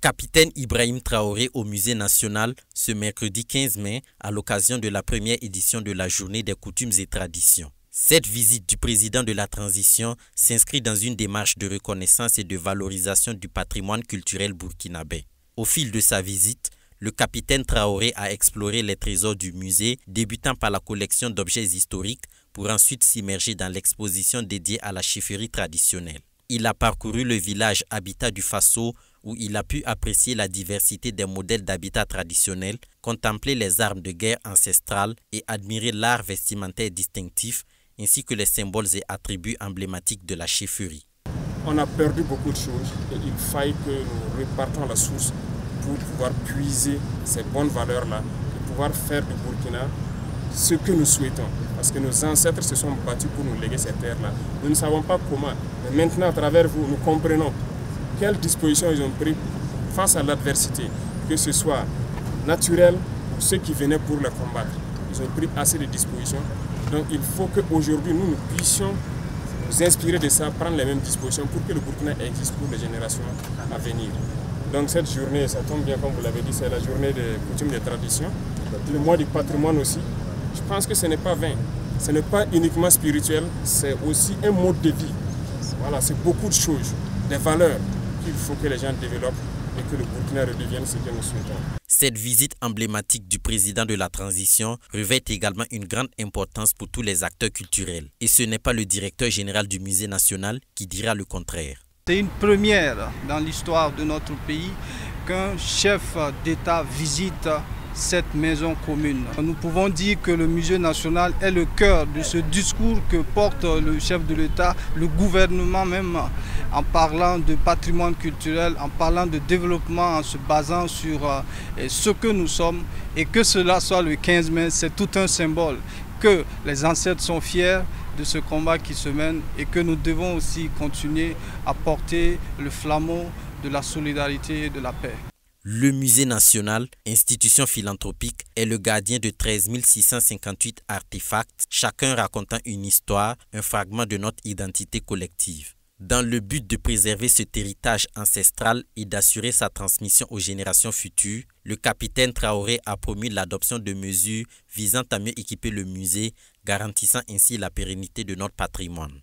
capitaine Ibrahim Traoré au Musée national ce mercredi 15 mai à l'occasion de la première édition de la Journée des coutumes et traditions. Cette visite du président de la transition s'inscrit dans une démarche de reconnaissance et de valorisation du patrimoine culturel burkinabé. Au fil de sa visite, le capitaine Traoré a exploré les trésors du musée, débutant par la collection d'objets historiques pour ensuite s'immerger dans l'exposition dédiée à la chefferie traditionnelle. Il a parcouru le village Habitat du Faso où il a pu apprécier la diversité des modèles d'habitat traditionnels, contempler les armes de guerre ancestrales et admirer l'art vestimentaire distinctif ainsi que les symboles et attributs emblématiques de la chefferie. On a perdu beaucoup de choses et il faille que nous repartons à la source pour pouvoir puiser ces bonnes valeurs-là et pouvoir faire du Burkina ce que nous souhaitons. Parce que nos ancêtres se sont battus pour nous léguer ces terres-là. Nous ne savons pas comment, mais maintenant à travers vous, nous comprenons quelles dispositions ils ont prises face à l'adversité, que ce soit naturel ou ceux qui venaient pour le combattre. Ils ont pris assez de dispositions. Donc il faut qu'aujourd'hui nous puissions nous inspirer de ça, prendre les mêmes dispositions pour que le Burkina existe pour les générations à venir. Donc cette journée, ça tombe bien comme vous l'avez dit, c'est la journée des coutumes et des traditions, le mois du patrimoine aussi. Je pense que ce n'est pas vain, ce n'est pas uniquement spirituel, c'est aussi un mode de vie. Voilà, c'est beaucoup de choses, des valeurs qu'il faut que les gens développent et que le Burkina redevienne ce que nous souhaitons. Cette visite emblématique du président de la transition revêt également une grande importance pour tous les acteurs culturels. Et ce n'est pas le directeur général du Musée national qui dira le contraire. C'est une première dans l'histoire de notre pays qu'un chef d'État visite cette maison commune. Nous pouvons dire que le Musée national est le cœur de ce discours que porte le chef de l'État, le gouvernement même, en parlant de patrimoine culturel, en parlant de développement, en se basant sur ce que nous sommes. Et que cela soit le 15 mai, c'est tout un symbole, que les ancêtres sont fiers de ce combat qui se mène et que nous devons aussi continuer à porter le flambeau de la solidarité et de la paix. Le Musée national, institution philanthropique, est le gardien de 13 658 artefacts, chacun racontant une histoire, un fragment de notre identité collective. Dans le but de préserver cet héritage ancestral et d'assurer sa transmission aux générations futures, le capitaine Traoré a promu l'adoption de mesures visant à mieux équiper le musée, garantissant ainsi la pérennité de notre patrimoine.